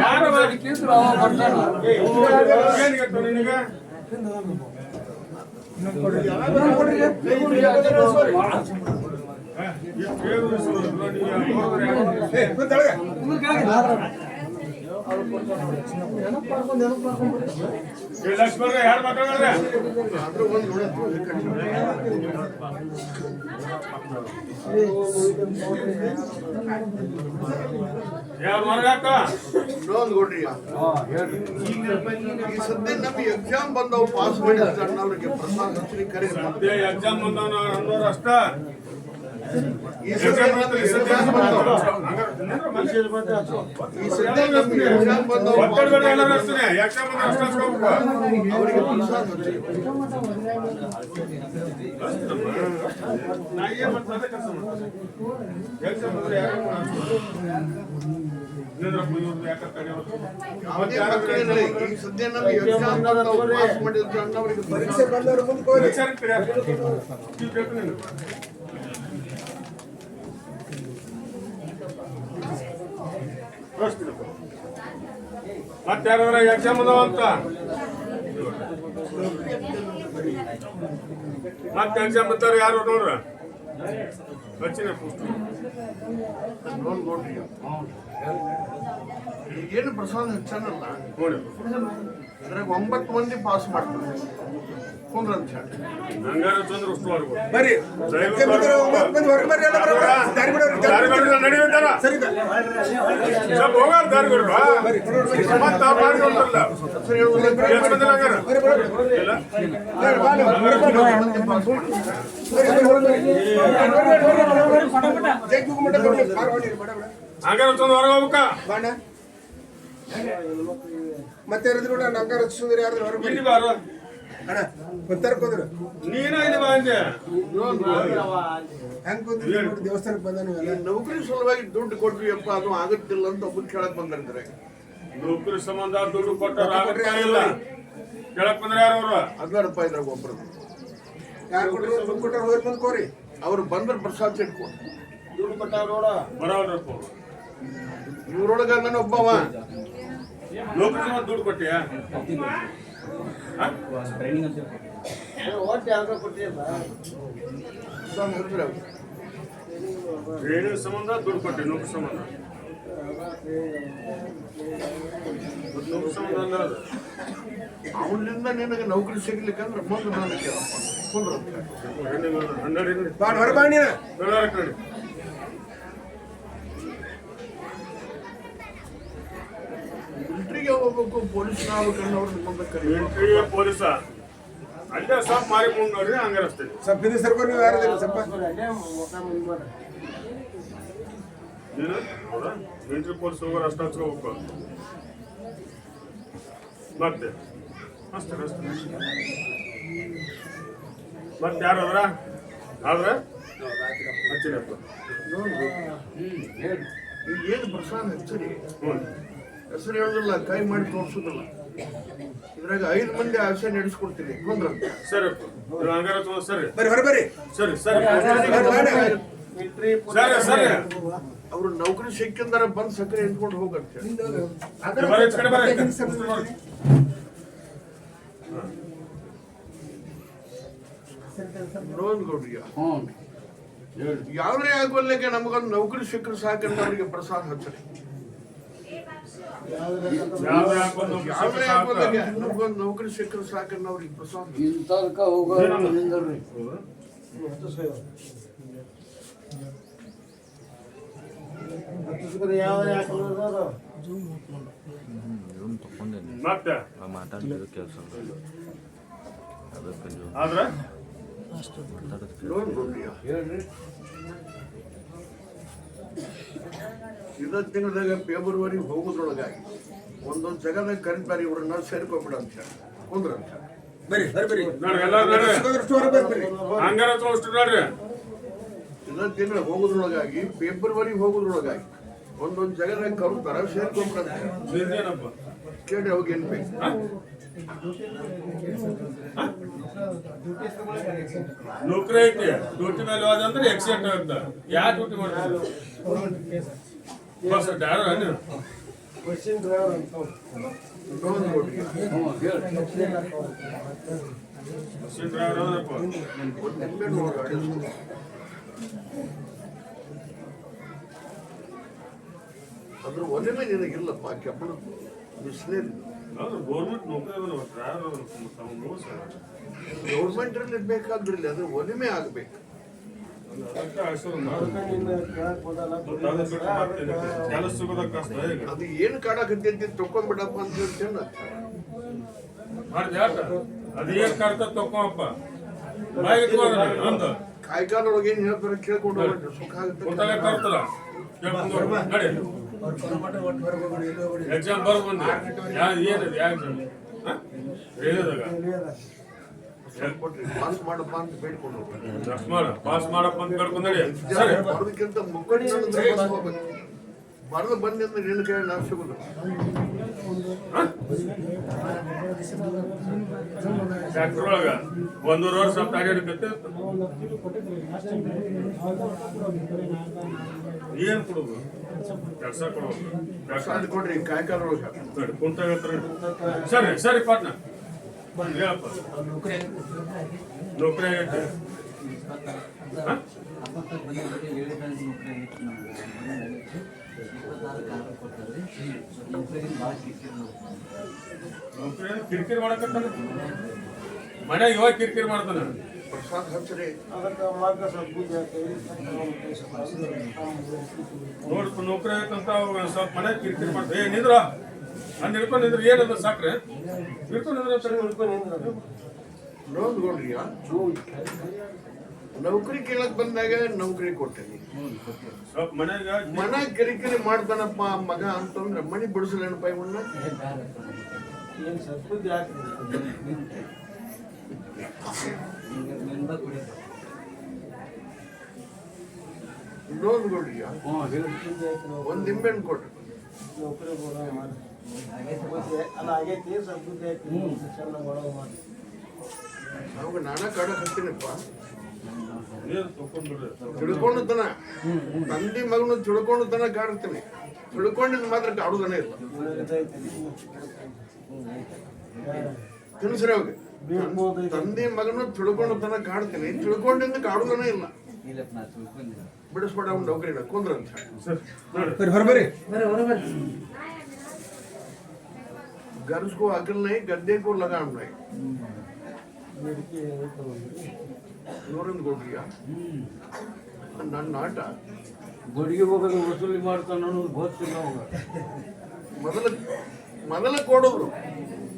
ಯಾರು ಅದಕ್ಕಿಂತ ಅವ ಬರ್ತಾನ. ಲಕ್ಷ್ಮಣ ಯಾರು ಮಾತಾಡ್ರೆ ಆದ್ರೂ ಒಂದು ಯಾರು ಹೊರಗಾಕ ಇನ್ನೊಂದು ಕೊಡ್ರಿ. ಈ ಸದ್ಯ ನಮ್ಗೆ ಎಕ್ಸಾಮ್ ಬಂದವು ಪಾಸ್ ಮಾಡಿದ್ರೆ ಅಣ್ಣವ್ರಿಗೆ ಪ್ರಸಾದ ಹಚ್ಚಿ ಕರೆ ಎಕ್ಸಾಮ್ ಬಂದವ ಅನ್ನೋರು ಅಷ್ಟ ಈ ಸದ್ಯ ನಮ್ಗೆ ಎಕ್ಸಾಮ್ ಬಂದವು ಅವರಿಗೆ ಪ್ರಸಾದ ಹಚ್ಚಿ ಈ ಸದ್ಯ ನಮ್ಗೆ ಎಕ್ಸಾಮ್ ಬಂದವು ಪಾಸ್ ಮಾಡಿದ್ರೆ ಅಣ್ಣವ್ರಿಗೆ ಪರೀಕ್ಷೆ ಬಂದವರು ಮತ್ತೆ ಯಾರ ಎಕ್ಸಾಮ್ ಅದಾವ ಅಂತ ಮತ್ತೆ ಎಕ್ಸಾಮ್ ಬರ್ತಾರ ಯಾರು ನೋಡ್ರ ಬಚ್ಚಿನ ನೋಡ್ರಿ ಏನು ಪ್ರಸಾದ ಹೆಚ್ಚನಲ್ಲ ನೋಡಿ ಅದ್ರಾಗ 9 ಮಂದಿ ಪಾಸ್ ಮಾಡ್ತಾರೆ ಕುಂದ್ರಂತ ಹಂಗಾರ ಚಂದ್ರ ಅಷ್ಟು ಮಾಡ್ಬೋದು ಬರ್ರಿ ನಡೀತಾರ ಹೋಗಾರ ದಾರಿಗಳು ಹಂಗಾರ ಚಂದ್ರ ಹೊರಗೆ ಹೋಗ್ಬೇಕ ಮತ್ತೆ ನಂಗಾರ ಹಚ್ಚಿದ್ರೆ ಯಾರು ಇಲ್ಲಿ ಬಾರ ಅಣ್ಣ ಗೊತ್ತಾರ ನೀನ ಇಲ್ಲಿ ಬಾ ಅಂದೆ ಹೆಂಗ್ ಕೂತ್ರಿ ದೇವಸ್ಥಾನಕ್ಕೆ ಬಂದ ನೀವೆಲ್ಲ ನೌಕರಿ ಸಲುವಾಗಿ ದುಡ್ಡು ಕೊಟ್ವಿ ಅಪ್ಪ ಅದು ಆಗುತ್ತಿಲ್ಲ ಅಂತ ಒಬ್ಬರು ಕೇಳಕ್ ಬಂದ್ರೆ ನೌಕರಿ ಸಂಬಂಧ ದುಡ್ಡು ಕೊಟ್ಟಾರ ಇಲ್ಲ ಕೇಳಕ್ ಬಂದ್ರೆ ಯಾರು ಅವ್ರು ಅದ್ರಪ್ಪ ಇದ್ರಾಗ ಒಬ್ರು ಯಾರು ಕೊಟ್ಟರು ದುಡ್ಡು ಕೊಟ್ಟರು ಹೋಗಿ ಬಂದ್ಕೋರಿ ಅವ್ರು ಬಂದ್ರೆ ಪ್ರಸಾದ್ ಇಟ್ಕೊಂಡು ದುಡ್ಡು ಕೊಟ್ಟಾವ ನೋಡ ಬರೋರಪ್ಪ ಇವ್ರೊಳಗ ನಾನು ಒಬ್ಬವ ನೌಕರಿ ದುಡ್ಡು ಕೊಟ್ಟಿಯಾ ಒಟ್ಟು ಯಾವ್ದು ಕೊಟ್ಟಿಲ್ಲ ಟ್ರೇನಿಂಗ್ ಸಂಬಂಧ ದುಡ್ಡು ಕೊಟ್ಟೆ ನೌಕರಿ ಸಂಬಂಧ ನೌಕರಿ ಸಂಬಂಧ ಅಲ್ಲ ಅದು. ಅವನಿಂದ ನಿನಗೆ ನೌಕರಿ ಸಿಗ್ಲಿಕ್ಕಂದ್ರೆ ಮುಂದೆ ನಾನು ಕೇಳಪ್ಪ ಕುಂದ್ರಂತ ಮಿಲಿಟ್ರಿಗೆ ಹೋಗ್ಬೇಕು ಪೊಲೀಸ್ನ ಆಗ್ಬೇಕಂದ್ರೆ ಅವ್ರನ್ನ ಮುಂದೆ ಕರಿ ಮಿಲಿಟರಿ ಪೊಲೀಸ ಅಲ್ಲೇ ಸ್ವಲ್ಪ ಮಾರಿ ಮುಂದೆ ನೋಡ್ರಿ ಹಂಗಾರ ಅಷ್ಟೇ ಸ್ವಲ್ಪ ಇದು ಸರ್ಕೊಂಡು ನೀವು ಯಾರು ಸ್ವಲ್ಪ ಏನು ಹೌದಾ ಮಿಲಿಟರಿ ಪೊಲೀಸ್ ಹೋಗೋರು ಅಷ್ಟು ಹಚ್ಕೋಬೇಕು ಮತ್ತೆ ಅಷ್ಟೇ ಅಷ್ಟೇ ಮತ್ತೆ ಯಾರು ಅದ್ರ ಆದ್ರೆ ಹಚ್ಚಿನಪ್ಪ ಏನು ಪ್ರಸಾದ್ ಹಚ್ಚರಿ ಹ್ಞೂ ಹೆಸರು ಹೇಳೋದಿಲ್ಲ ಕೈ ಮಾಡಿ ತೋರಿಸೋದಿಲ್ಲ ಇದ್ರಾಗ 5 ಮಂದಿ ಆಸೆ ನಡೆಸ್ಕೊಡ್ತೀನಿ ಕುಂದ್ರಂತ ಸರಿಪ್ಪ ನೀವು ಹಂಗಾರ ತಗೊಂಡು ಸರಿ ಬರ್ರಿ ಹೊರ ಬರ್ರಿ ಸರಿ ಸರಿ ಮಿಲಿಟ್ರಿ ಸರಿ ಸರಿ ಅವ್ರು ನೌಕರಿ ಸಿಕ್ಕಿಂದಾರ ಬಂದ್ ಸಕ್ಕರೆ ಎಂಟ್ಕೊಂಡು ಹೋಗಂತ ಬರೀ ಈ ಕಡೆ ಬರ್ರಿ. ನೋಡ್ಗೌಡ್ರಿಗೆ ಹ್ಞೂ ಯಾವ್ದೇ ಆಗೋಲ್ಲಕ್ಕೆ ನಮಗೊಂದು ನೌಕರಿ ಸಿಕ್ಕರೆ ಸಾಕಂತ ಅವ್ರಿಗೆ ಪ್ರಸಾದ್ ಹಚ್ಚರಿ ಯಾವ್ದು ಹಾಕೊಂಡು ಯಾವ್ದೇ ಆಗೋಲ್ಲಕ್ಕೆ ನಮಗೊಂದು ನೌಕರಿ ಸಿಕ್ಕರೆ ಸಾಕನ್ನ ಅವ್ರಿಗೆ ಪ್ರಸಾದ್ ಇಂಥದಕ್ಕೆ ಹೋಗೋರು ನಿಂದ್ರಿ ಯಾವ್ದು ಯಾಕಂದ್ರೆ ಮತ್ತೆ ಮಾತಾಡ್ತಿರೋ ಕೆಲಸ ಅದಕ್ಕೆ ಆದ್ರೆ ನೋಡ್ಗೌಡ್ರಿಗೆ ಹೇಳ್ರಿ ಇದ ತಿಂಗಳದಾಗ ಫೆಬ್ರವರಿ ಹೋಗೋದ್ರೊಳಗಾಗಿ ಒಂದೊಂದು ಜಗದಾಗ ಕರೀತಾರೆ ಇವ್ರನ್ನ ಸೇರ್ಕೊಂಡ್ಬಿಡ ಅಂತ ಹೇಳಿ ಕುಂದ್ರಂತ ಬರ್ರಿ ಬರ್ರಿ ಬರ್ರಿ ನೋಡ್ರಿ ಎಲ್ಲಾರು ನೋಡ್ರಿ ಸಿಗೋದ್ರಷ್ಟು ಹೊರ ಬರ್ರಿ ಹಂಗಾರ ತೋರಿಸ್ತು ನೋಡ್ರಿ ಇದ ತಿಂಗಳ ಹೋಗೋದ್ರೊಳಗಾಗಿ ಫೆಬ್ರವರಿ ಹೋಗೋದ್ರೊಳಗಾಗಿ ಒಂದೊಂದು ಜಗದಾಗ ಕರುತ್ತಾರ ಸೇರ್ಕೊಂಡ್ಬಿಡಂತ ನಿಂದೇನಪ್ಪ ಕೇಳಿ ಅವಾಗ ಏನ್ ಬೇಕು ನೌಕರಿ ಐತಿ ಡ್ಯೂಟಿ ಮೇಲೆ ಹೋದಂದ್ರೆ ಆಕ್ಸಿಡೆಂಟ್ ಆಗುತ್ತೆ ಯಾವ ಡ್ಯೂಟಿ ಮಾಡ್ತಾರೆ ಬಸ್ ಡ್ರೈವರ್ ನೀವು ಕ್ವಶನ್ ಡ್ರೈವರ್ ಅಂತ ನೋಡ್ಗೌಡ್ರಿಗೆ ಹ್ಞೂ ಹೇಳ್ರಿ ಬಸ್ ಡ್ರೈವರ್ ಅದಪ್ಪ ಒಂದು ನಿಂಬೆ ನೋಡಿ ಅದ್ರ ಒಲೆಮೆ ನಿನಗಿಲ್ಲಪ್ಪ ಕೆಬ್ಬಣ ಬಿಸಿಲೇರಿ ಹೌದು ಗೌರ್ಮೆಂಟ್ ನೌಕರಿ ಅದನ್ನ ಡ್ರೈವರ್ ಗೌರ್ಮೆಂಟ್ ಅಲ್ಲಿ ಬೇಕಾದ್ರಿಲ್ಲ ಅದ್ರ ಒಲಿಮೆ ಆಗ್ಬೇಕು ಅದಕ್ಕೆ ಹೆಸರು ಮಾಡಿ ನಿನ್ನ ಕೇಳಕ್ ಹೋದಲ್ಲ ಕೆಲಸ ಸಿಗೋದ ಕಷ್ಟ ಈಗ ಅದು ಏನು ಕಾಡಕತ್ತೈತಿ ತಕೊಂಡ್ಬಿಡಪ್ಪ ಅಂತ ಹೇಳ್ತೇನೆ ಮಾಡ್ದೆ ಆಟ ಅದೇನ್ ಕಾಡ್ತ ತಕೊಂಬಪ್ಪ ಬಾಯಿಗೆ ಇಟ್ಕೊಳ್ಳೋಣ ಅಂದ ಕಾಯ್ಕಾಲೊಳಗೆ ಏನ್ ಹೇಳ್ತಾರೆ ಕೇಳ್ಕೊಂಡು ಹೋಗ್ಬಿಟ್ರೆ ಸುಖ ಗೊತ್ತಾಗ ಆಗುತ್ತೆ ಕರ್ತಲ್ಲ ಕೇಳ್ಕೊಂಡು ನಡಿ ಎಕ್ಸಾಮ್ ಬರ್ ಬಂದೆ ಏನಿದೆ ಯಾವ ಎಕ್ಸಾಮ್ ರೇಡಿಯೋದಾಗ ಪಾಸ್ ಮಾಡಪ್ಪ ಅಂತ ಬೇಡ್ಕೊಂಡು ಹೋಗ್ತಾರೆ ಪಾಸ್ ಮಾಡಪ್ಪ ಅಂತ ಕೇಳ್ಕೊಂಡು ನಡಿ ಸರಿ ಬರೋದಕ್ಕಿಂತ ಮುಕ್ಕಡಿ ಹೋಗ್ಬೇಕು ಬರೆದು ಬಂದಿ ಅಂದ್ರೆ ನಿನ್ನ ಕೈ ನಾವು ಸಿಗೋದು ಟ್ರ್ಯಾಕ್ಟರ್ ಒಳಗ 1.5 ವರ್ಷ ಅಡ್ಡಾಡಕತ್ತೆ ಏನ್ ಕೊಡೋದು ಕೆಲಸ ಕೊಡೋದು ಪ್ರಸಾದ್ ಕೊಡ್ರಿ ಕಾಯ್ಕಾಲೊಳಗೆ ನೋಡಿ ಕುಂತಾಗತ್ರ ಸರಿ ಸರಿ ಪಾಟ್ನ ಹೇಳಪ್ಪ ನೌಕರಿ ಆಗೈತೆ ನೌಕರಿ ಕಿರಿಕಿರಿ ಮಾಡಕತ್ತಾನ ಮನ್ಯಾಗ ಇವಾಗ ಕಿರಿಕಿರಿ ಮಾಡ್ತಾನ ಪ್ರಸಾದ್ ಹಚ್ಚರಿ ಅದಕ್ಕೆ ಮಾರ್ಗ ಸ್ವಲ್ಪ ಬುದ್ಧಿ ನೋಡ್ಪ ನೌಕರಿ ಆಗೈತಂತ ಸ್ವಲ್ಪ ಮನ್ಯಾಗ ಕಿರಿಕಿರಿ ಮಾಡ್ತಾರೆ ಏ ನಿಂದ್ರ ಅಲ್ಲಿ ಹಿಡ್ಕೊಂಡು ನಿಂದ್ರ ಏನದ ಸಾಕ್ರೆ ಹಿಡ್ಕೊಂಡು ನಿಂದ್ರ ನೋಡ್ಕೊಂಡ್ರಿ ನೌಕರಿ ಕೇಳಕ್ ಬಂದಾಗ ನೌಕರಿ ಕೊಟ್ಟೇನಿ ಸ್ವಲ್ಪ ಮನ್ಯಾಗ ಮನ ಕಿರಿಕಿರಿ ಮಾಡ್ತಾನಪ್ಪ ಮಗ ಅಂತಂದ್ರೆ ಮನಿ ಬಿಡಿಸಲೇನಪ್ಪ ಇವನ್ನ ಏನು ಸ್ವಲ್ಪ ಬುದ್ಧಿ ಆಗ್ತದೆ ನೋಡ್ಕೊಡ್ರಿ ಹ್ಞೂ ಹೇಳ್ರಿ ಒಂದ್ ನಿಂಬೆಹಣ್ಣು ಕೊಟ್ರಿ ನೌಕರಿ ಬರೋ ಮಾಡಿ ಅಲ್ಲ ಆಗೈತಿ ಸ್ವಲ್ಪ ಬುದ್ಧಿ ಆಯ್ತು ಚೆನ್ನಾಗಿ ಒಳಗೆ ಮಾಡಿ ಅವಾಗ ನಾನ ಕಾಡಕ್ ಹತ್ತೀನಪ್ಪ ಏನು ತಕೊಂಡ್ಬಿಡ್ರಿ ತಿಳ್ಕೊಂಡತನ ತಂದೆ ಮಗನು ತಿಳ್ಕೊಂಡತನ ಕಾಡ್ತೀನಿ, ತಿಳ್ಕೊಂಡಿದ್ ಮಾತ್ರ ಕಾಡುದನೇ ಇಲ್ಲ. ತಿಳಿಸ್ರಿ ಅವಾಗ ತಂದೆ ಮಗನು ತಿಳ್ಕೊಂಡತನ ಕಾಡ್ತೀನಿ, ತಿಳ್ಕೊಂಡಿದ್ದು ಕಾಡುದನೇ ಇಲ್ಲ. ಬಿಡಿಸ್ಬೇಡ ಅವ್ನ ನೌಕರಿನ ಕುಂದ್ರ ಅಂತ ಸರ್ ನೋಡಿ ಬರ್ರಿ ಹೊರಬರ್ರಿ. ಗರ್ಸ್ಕೋ ಅಕಲ್ ನೈ ಗದ್ದೆಗೂ ಲಗಾಮ್ ನೈ ನೂರೊಂದು ಕೊಡ್ರಿಯ ನನ್ನ ಆಟ ಬಡಿಗೆ ಹೋಗೋದು ವಸೂಲಿ ಮಾಡ್ತಾನ ಅನ್ನೋದು ಗೊತ್ತಿಲ್ಲ ಅವಾಗ. ಮೊದಲ ಕೊಡೋದು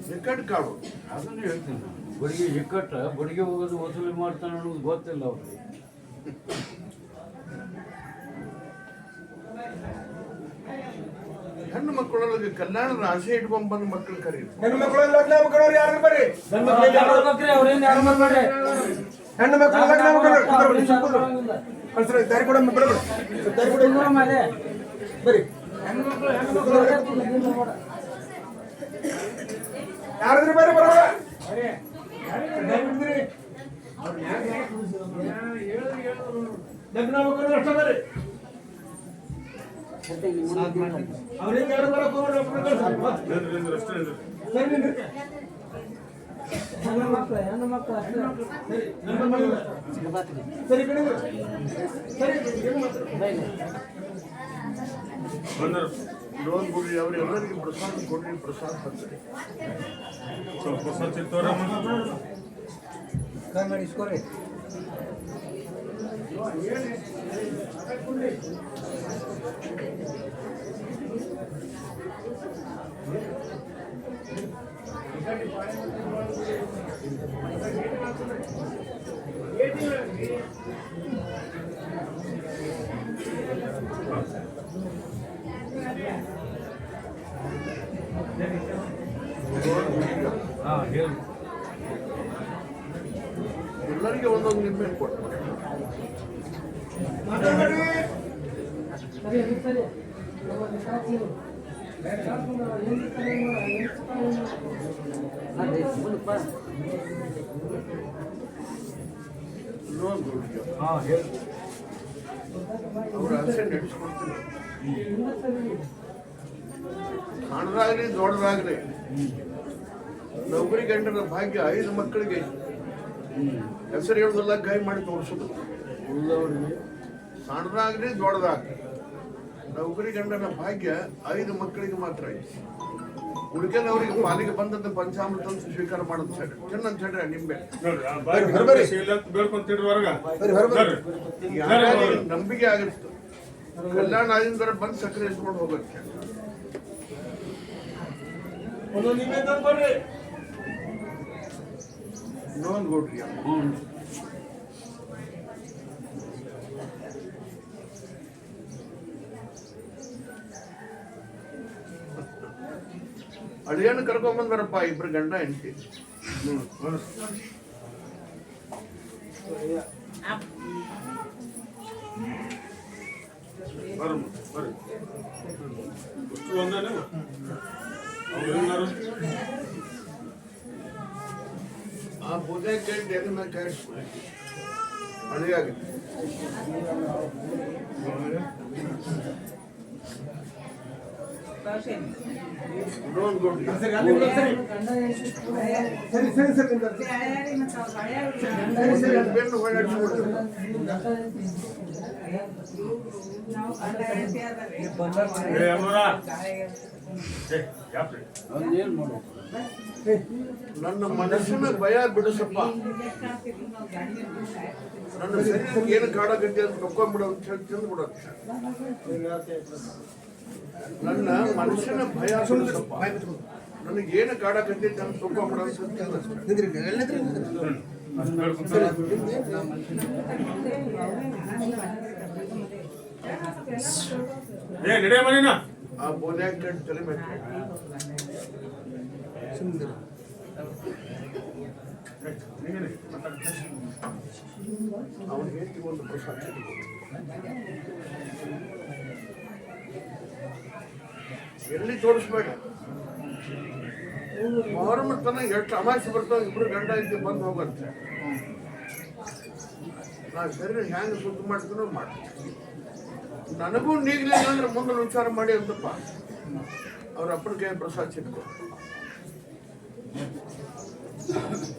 ನಿಕಟ್ ಕಾಡು. ಅದನ್ನೇ ಹೇಳ್ತೀನಿ ನಾನು. ಬಡಿಗೆ ಇಕ್ಕಟ್ಟ ಬಡಿಗೆ ಹೋಗೋದು ವಸೂಲಿ ಮಾಡ್ತಾನ ಅನ್ನೋದು ಗೊತ್ತಿಲ್ಲ ಅವ್ರಿಗೆ. ಹೆಣ್ಣು ಮಕ್ಕಳೊಳಗೆ ಕಲ್ಯಾಣದ ಆಸೆ ಇಟ್ಕೊಂಡ್ ಬಂದ್ ಮಕ್ಕಳು ಕರೀರಿ. ಹೆಣ್ಣು ಮಕ್ಕಳು ಲಗ್ನ ಮಕ್ಕಳವ್ರು ಯಾರು ಬರ್ರಿ? ಹೆಣ್ಣು ಮಕ್ಕಳು ಲಗ್ನ ಮಕ್ಕಳು ಕಳ್ಸ್ರಿ, ದಾರಿ ಕೊಡ ಬರ್ರಿ. ದಾರಿ ಕೊಡ ಬರ್ರಿ. ಯಾರಾದ್ರೂ ಬರ್ರಿ ಬರೋಣ. ಲಗ್ನ ಮಕ್ಕಳು ಅಷ್ಟ ಬರ್ರಿ. ಅವ್ರಿಂದ ಯಾರು ಬರಕ್ ಹೋಗ್ಬೇಡ್ರಿ, ಒಬ್ರು ಕಳ್ಸ್ರಿ. ನಿಂದ್ರಿ ಅಷ್ಟೇ ನಿಂದ್ರಿ. ಸರಿ ನಿಂದ್ರಿ. ಸರಿ ಕಡೆ ಸರಿ ಬಂದರು ಲೋನ್ ಕೊಡ್ರಿ, ಅವ್ರೆಲ್ಲರಿಗೂ ಪ್ರಸಾದ ಕೊಡ್ರಿ, ಪ್ರಸಾದ ಹಚ್ಚ್ರಿ. ಸ್ವಲ್ಪ ಸ್ವಚ್ಛ ಇತ್ತವ್ರಮ್ಮ. ಹಾಂ ಹೇಳಿ. ಎಲ್ಲರಿಗೆ ಒಂದೊಂದು ನಿಂಬೆ ಕೊಟ್ಟು ಲೋನ್ ಕೊಡ್ರಿ. ಹಾಂ ಹೇಳಿ. ಅವ್ರ ಆಸೆ ನಡೆಸ್ಕೊಡ್ತೀನಿ. ಸಣ್ಣದಾಗ್ಲಿ ದೊಡ್ಡದಾಗ್ಲಿ ನೌಕರಿ ಗಂಡನ ಭಾಗ್ಯ 5 ಮಕ್ಕಳಿಗೆ ಹೆಸರು ಹೇಳೋದೆಲ್ಲ ಕೈ ಮಾಡಿ ತೋರಿಸೋದು. ಉಳಿದವ್ರಿಗೆ ಸಣ್ಣದಾಗ್ಲಿ ದೊಡ್ಡದಾಗ್ಲಿ ನೌಕರಿ ಗಂಡನ ಭಾಗ್ಯ 5 ಮಕ್ಕಳಿಗೆ ಮಾತ್ರ ಐತಿ. ಹುಡುಗನವರಿಗೆ ಪಾಲಿಗೆ ಬಂದದ್ದು ಪಂಚಾಮೃತ ಅಂತ ಸ್ವೀಕಾರ ಮಾಡೋದು ಸರಿ ಚೆನ್ನಂತ ಹೇಳ್ರಿ. ನಿಂಬೆ ನೋಡ್ರಿ ಆ ಬಾಯಿ ಶೀಲ ಅಂತ ಬೇಡ್ಕೊಂತಿಡ್ರಿ ಹೊರಗ. ನೋಡ್ರಿ ಯಾರಿಗೆ ನಂಬಿಕೆ ಆಗಿತ್ತು ಕಲ್ಯಾಣ ಆಗಿಂದ ಬಂದು ಸಕ್ಕರೆ ಇಸ್ಕೊಂಡು ಹೋಗಕ್ಕೆ ಒಂದೊಂದು ನಿಂಬೆ ತಂದು ಬರ್ರಿ. ಇನ್ನೊಂದು ಕೊಡ್ರಿ. ಅಳಿಯನ್ನು ಕರ್ಕೊಂಡ್ ಬಂದಾರಪ್ಪ 2 ಗಂಡ ಹೆಂಡತಿ. ಬರ್ರಿ ಬರ್ರಿ. ಅಷ್ಟು ಒಂದೇನೆ ಅವ್ರು ಎಲ್ಲಾರು ಆ ಪೂಜೆ ಕೇಳಿ ಅದನ್ನ ಕಾಯಿಸ್ ಅಳಿಯಾಗಿದೆ. ಇನ್ನೊಂದು ಕೊಡ್ರಿ. ಸರಿ ಸರಿ ಸರಿ ಬೆನ್ನು ಹೊಳ್ಳಾಡಿಸ್ಕೊಡ್ರಿ. ಏ ಅಮ್ಮರ ಏ ಯಾಪ್ರಿ ಅದನ್ನೇನು ಮಾಡೋದು? ನನ್ನ ಮನಸ್ಸಿನ ಭಯ ಬಿಡಿಸಪ್ಪ, ನನ್ನ ಶರೀರಕ್ಕೆ ಏನು ಕಾಡಾಗತ್ತೆ ಅಂತ ತಕೊಂಡ್ಬಿಡೋ ಅಂತ ಹೇಳಿ ತಿಂದ್ಬಿಡೋದು. ನನ್ನ ಮನಸ್ಸಿನ ಭಯ ಬಿಡಿಸಪ್ಪ, ನನಗೇನು ಕಾಡಾಗತ್ತೆ ಅಂತ ತಕೊಂಡ್ಬಿಡೋ ಅಂತ ಏ ನಡೆ ಮನೇನ ಆ ಬೋನ್ಯಾಗ ಕಟ್ಟಿ ತಲೆ ಮೇಲೆ ಅವನಿಗೆ ಒಂದು ಪ್ರಸಾದ ಎಲ್ಲಿ ತೋರಿಸ್ಬೇಡ. ಮೊಹರಂ ತನ ಎಷ್ಟು ಅಮಾಸೆ ಬರ್ತಾವ 2 ಗಂಡ ಇದ್ದು ಬಂದು ಹೋಗಂತೆ. ನಾ ಶರೀರ ಹೆಂಗೆ ಶುದ್ಧ ಮಾಡ್ತೀನೋ ಮಾಡ್ತೀನಿ. ನನಗೂ ನೀಗಲಿಲ್ಲ ಅಂದ್ರೆ ಮುಂದೆ ವಿಚಾರ ಮಾಡಿ ಅಂತಪ್ಪ ಅವ್ರ ಅಪ್ಪನ ಕೈ ಪ್ರಸಾದ ಸಿಕ್ಕು.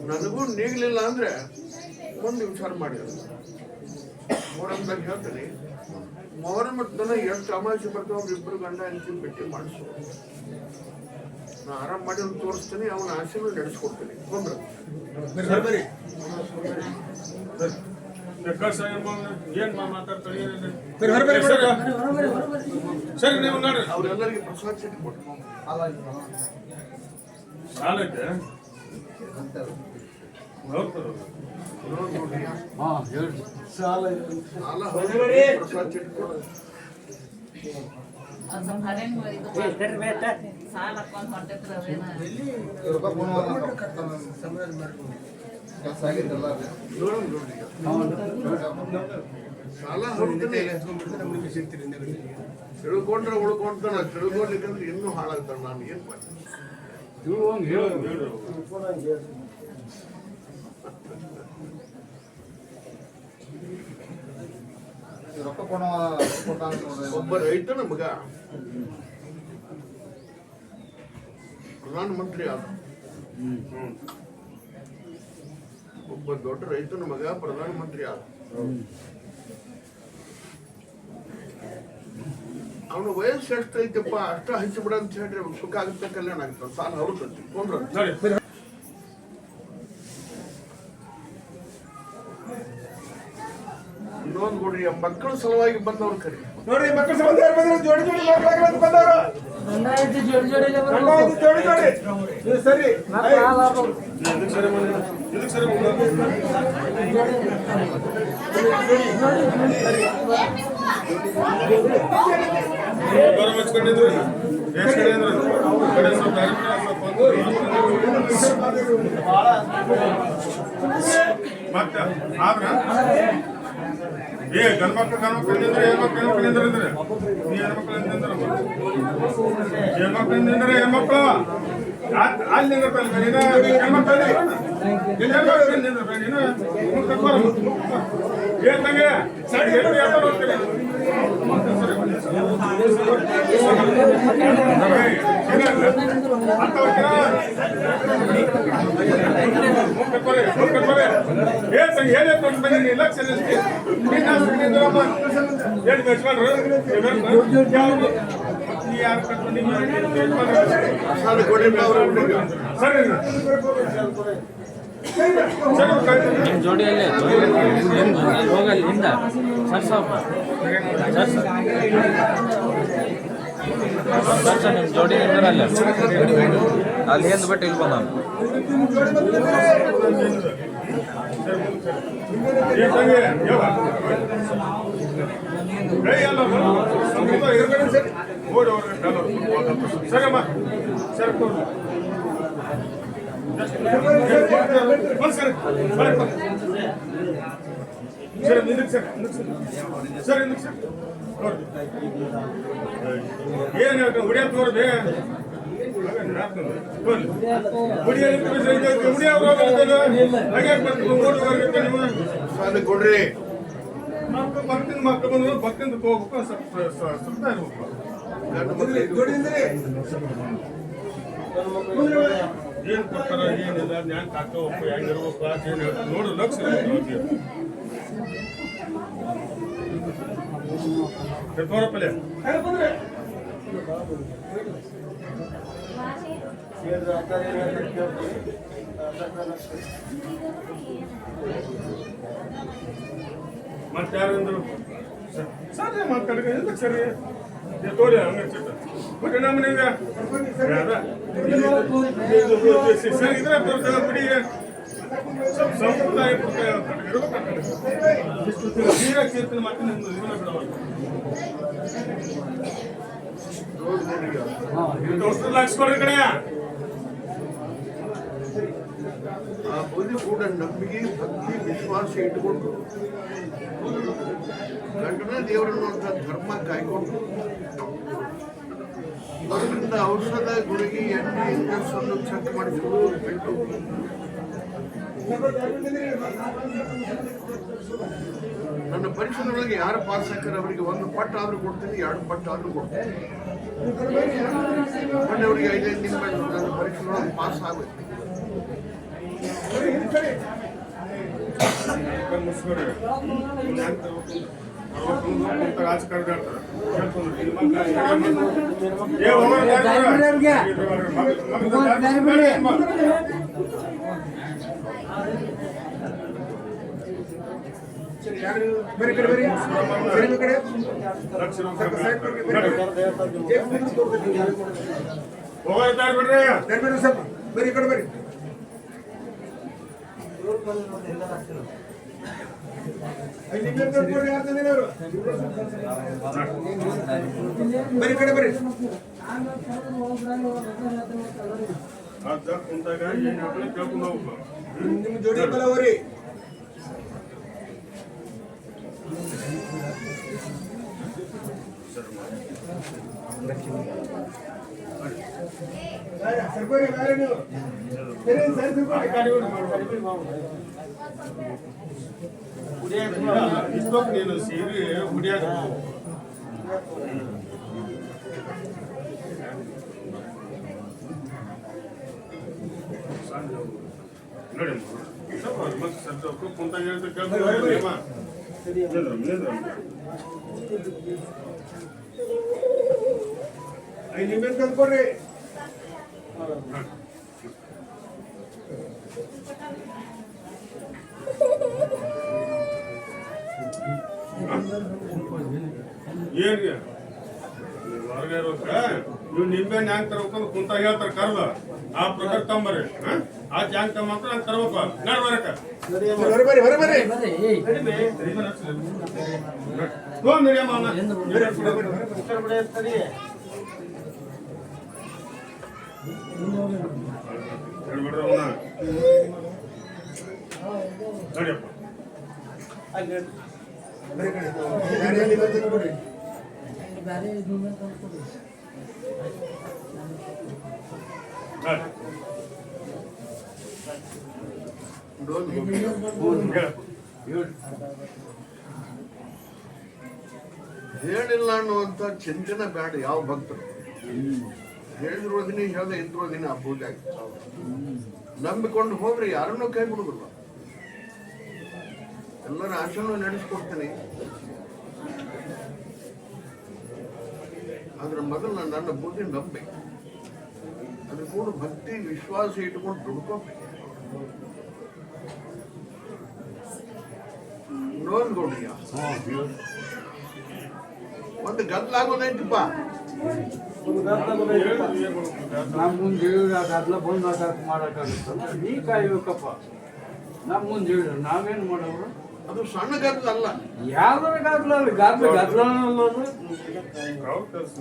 ನನಗೂ ನೀಗಲಿಲ್ಲ ಅಂದ್ರೆ ಮುಂದೆ ವಿಚಾರ ಮಾಡಿ ಮೊಹರಂದಾಗ ಹೇಳ್ತೀನಿ. ಮೊಹರಂ ದಿನ ಎಷ್ಟು ಅಮಾವಾಸ್ಯೆ ಬರ್ತಾವ ಅವ್ರು ಇಬ್ಬರು ಗಂಡ ಹೆಂಡತಿ ಭೇಟಿ ಮಾಡಿಸು. ನಾ ಆರಾಮ್ ಮಾಡಿ ಅವ್ನು ತೋರಿಸ್ತೀನಿ, ಅವನ ಆಸೆನೂ ನಡೆಸ್ಕೊಡ್ತೀನಿ. ಕೊಂಡ್ರೆ ಏನ್ ಮಾತಾಡ್ತಾರೆ ಬರ್ರಿ. ಸರಿ ನೀವು ನೋಡ್ರಿ ಅವ್ರೆಲ್ಲರಿಗೆ ಪ್ರಸಾದ ಸಿಟ್ಟು ಕೊಟ್ಟು ಸಾಲಕ್ಕೆ ನೋಡ್ರಿ ಹಾಂ ಹೇಳ್ರಿ. ಸಾಲ ಪ್ರಸಾದ ಸಿಟ್ಟು ಕೊಡು. ಅದು ಸ್ವಲ್ಪ ಹರೆಂಗ್ ಇದು ಸಾಲ ಹಾಕೊಂಡ್ ಹೊಂಟೈತ್ರ ಅವೇನ ನೋಡ್ರಿ ಸಾಲ ಹೊಡ್ತೀನಿ. ತಿಳ್ಕೊಂಡ್ರೆ ಉಳ್ಕೊಂತಾನ, ತಿಳ್ಕೊಳ್ಲಿಕ್ಕಂದ್ರೆ ಇನ್ನೂ ಹಾಳಾಗ್ತಾನೆ. ನಾನು ಏನ್ ಮಾಡ್ತೀನಿ? ತಿಳುವಂಗೆ ಹೇಳು. ಒಬ್ಬ ರೈತನ ಮಗ ಪ್ರಧಾನ ಮಂತ್ರಿ ಆದ. ಒಬ್ಬ ದೊಡ್ಡ ರೈತನ ಮಗ ಪ್ರಧಾನ ಮಂತ್ರಿ ಆದ. ಅವನ ವಯಸ್ಸು ಎಷ್ಟೈತಪ್ಪ ಅಷ್ಟ ಹಂಚಿಬಿಡ ಅಂತ ಹೇಳ್ರಿ ಸುಖ ಆಗುತ್ತೆ, ಕಲ್ಯಾಣ ಆಗ್ತದೆ. ಸಾಲ ಹೊರತಂತಿ ಕೊಂಡ್ರ ಇನ್ನೊಂದು ನೋಡ್ರಿ, ಮಕ್ಕಳ ಸಲುವಾಗಿ ಬಂದವ್ರು ಕರಿ ನೋಡ್ರಿ ಮಕ್ಕಳ ಸಂಬಂಧ ಯಾರು ಬಂದ್ರು? ಜೋಡಿ ಜೋಡಿ ಮಕ್ಕಳಾಗಿ ಬಂದವರು. ಜೋಡಿ ಜೋಡಿ ಇದು ಸರಿ. ಇದಕ್ಕೆ ಸರಿ ಬರೋ ಹಚ್ಕೊಂಡಿದ್ರು ಎಷ್ಟು ಕಡೆ ಅಂದ್ರೆ ಕಡೆ ಸ್ವಲ್ಪ ಮತ್ತೆ ಆದ್ರ ಗಂಡ್ಮಕ್ಳು ನಿಂದ್ರೆ ಹೆಣ್ಮಕ್ಳು ನಿಂದ್ರೆ ಅಂದ್ರೆ ನೀ ಹೆಣ್ಮಕ್ಳು ನಿಂದ್ರೆ ಹೆಣ್ಮಕ್ಳು ಅಲ್ಲಿ ಹೇಳ್ತಂಗೆ ಸರಿ ಹೋಗ್ತೀನಿ. ಜೋಡಿಯಲ್ಲೇ ಹೋಗಲ್ಲಿ ಹಿಂದ ಸರ್ಸಪ್ಪ ಸರ್ಸ ನಿಮ್ಮ ಜೋಡಿ ನಿಂದ್ರಲ್ಲ ಅಲ್ಲಿ ಹಿಂದ್ ಬಿಟ್ಟು ಇಲ್ಲಿ ಬಂದ ಸರಿಯಮ್ಮ ಸರಿ ಸರ್ ನಿಂದಕ್ಕೆ ಸರ್ ಏನು ಹೇಳ್ತಾರೆ ಹುಡಿಯ ತೋರ್ದೆ ಕೊಡ್ರಿ. ಭಕ್ತಿನ ಮಕ್ಕಳು ಬಂದ್ರು ಭಕ್ತಿಂದ ಹೋಗ್ಬೇಕು, ಸ್ವಲ್ಪ ಏನ್ ಕೊಡ್ತಾರ ಏನಿಲ್ಲ ನ್ಯಾಂಕ್ ಹಾಕೋಬೇಕು ಹೆಂಗಿರ್ಬೇಕು ಏನ್ ಹೇಳ್ತಾರೆ ನೋಡು ಲಕ್ಷ ತೋರಪ್ಪಲೆ ಮತ್ತೆ ಯಾರಂದ್ರು ಸರಿ ಮಾತಾಡಿದ್ರೆ ಎಂತ ಸರಿ ತೋರಿ ಹಂಗ ಬಟ್ ನಮ್ಮನೆ ಸರಿ ಇದ್ರೆ ಬಿಡಿ ಸ್ವಲ್ಪ ಸಂಪ್ರದಾಯ ಇರ್ಬೇಕು ಮತ್ತೆ ನಿಮ್ದು ಜೀವನ ಬಿಡಬಾರ್ದು ಹಾಕ್ಸ್ಕೊಡ್ರಿ ಕಡೆ ಆ ಬುದ್ಧಿ ಕೂಡ ನಂಬಿಕೆ ಭಕ್ತಿ ವಿಶ್ವಾಸ ಇಟ್ಟುಕೊಂಡು ಗಂಡನ ದೇವರನ್ನುವಂಥ ಧರ್ಮ ಕಾಯ್ಕೊಂಡು ಅದರಿಂದ ಔಷಧ ಗುಳಿಗೆ ಎಣ್ಣೆ ಇಂಜೆಕ್ಷನ್ ಚೆಕ್ ಮಾಡಿಸೋದು ಬಿಟ್ಟು ನನ್ನ ಪರೀಕ್ಷೆಗಳಿಗೆ ಯಾರು ಪಾಸ್ ಹಾಕ್ತಾರೆ ಅವರಿಗೆ 1 ಪಟ್ಟು ಆದ್ರೂ ಕೊಡ್ತೀನಿ, 2 ಪಟ್ಟು ಆದ್ರೂ ಕೊಡ್ತೀನಿ. ಮೊನ್ನೆ ಅವರಿಗೆ 5 ತಿಂಗಳು ನನ್ನ ಪರೀಕ್ಷೆಗಳಿಗೆ ಪಾಸ್ ಆಗಬೇಕು. ಮುಸ್ಕೊಡಿ ರಾಜಕಾರಣ ಬರೀ ಕಡೆ ಬರೀ ಸರಿ ಕಡೆ ಹೋಗ್ತಾರೆ ಬಿಡ್ರಿ. ದಯವಿಟ್ಟು ಸ್ವಲ್ಪ ಬರೀ ಕಡೆ ಬರೀ ಬರೀ ಕಡೆ ಬರೀ ಅದ ಕುಂತಾಗ ಏನ್ ಹಾಕ್ಲಿ ಕೇಳ್ಕೊಂಡು ಹೋಗ್ಬೇಕು. ನಿಮ್ಮ ಜೋಡಿ ಬಲ ಹೋರಿ ಸರ್ಕೋರಿ ಬೇರೆ ನೀವು ಸರಿ ಸರಿ ಇಷ್ಟೊತ್ತು ನೀನು ಸೇರಿ ಹುಡಿಯಾಗ ನೋಡಿ ಮತ್ತೆ ಸ್ವಲ್ಪ ಕುಂತಾಗ ಹೇಳ್ತಾ ಕೇಳ್ಕೊಂಡು ನಿಮ್ಮೇಲೆ ತಂದ್ಕೊಡ್ರಿ ಏನ್ಗೆ ಹೊರಗೆ ನೀವು ನಿಂಬೆಹಣ್ಣು ಹ್ಯಾಂಗ್ ತರ್ಬೇಕಂದ್ರೆ ಕುಂತ ಹೇಳ್ತಾರೆ ಕರ್ದು ಆ ಪ್ರಕಾರ ತಂಬರ್ರಿ ಆ ಹ್ಯಾಂಗ್ ತಮ್ಮ ಅಂತ ನಂಗೆ ತರ್ಬೇಕು ನಾಡ್ ಬರಕ ಹೊರ ಬರ್ರಿ ಹೊರ ಬರ್ರಿ ನಡಿಯಮ್ಮ ಹೇಳ್ಬಿಡ್ರಿ ಅವನ ನಡಿಯಪ್ಪ ಬರೀ ಕಡೆ ಬೇರೆ ಎಲ್ಲಿ ಬಂದು ಕೊಡ್ರಿ ಹೇಳಿಲ್ಲ ಅನ್ನುವಂಥ ಚಿಂತನೆ ಬೇಡ ಯಾವ ಭಕ್ತರು. ಹೇಳಿದ್ರು ದಿನ ಹೇಳ್ದೆ ಇದ್ರು ದಿನ ಆ ಪೂಜೆ ಆಗ್ತಾವ. ನಂಬಿಕೊಂಡು ಹೋದ್ರೆ ಯಾರನ್ನೂ ಕೈ ಬಿಡುದಿಲ್ಲ. ಎಲ್ಲರ ಆಶೆನೂ ನಡೆಸ್ಕೊಡ್ತೀನಿ. ಆದ್ರೆ ಮೊದಲು ನನ್ನ ಬುದ್ಧಿ ನಂಬಿ ಅದ್ರ ಕೂಡ ಭಕ್ತಿ ವಿಶ್ವಾಸ ಇಟ್ಕೊಂಡು ದುಡ್ಕೋಬೇಕು. ನೋಡ್ಕೊಡ್ರಿಯ ಒಂದು ಗದ್ದಲಾಗೋದೈತಪ್ಪ. ನಮ್ಮ ಮುಂದೆ ಹೇಳಿದ್ರೆ ಅದೆಲ್ಲ ಬಂದು ಮಾಡೋಕ್ಕಾಗುತ್ತಲ್ಲ, ನೀ ಕಾಯ್ಬೇಕಪ್ಪ. ನಮ್ಮ ಮುಂದೆ ಹೇಳಿದ್ರೆ ನಾವೇನು ಮಾಡೋರು? ಅದು ಸಣ್ಣ ಗದ್ದಲ ಅಲ್ಲ. ಯಾವ್ದಾರ ಗದ್ದಲ ಅಲ್ಲ, ಗದ್ದಲ ಅನ್ನೋದು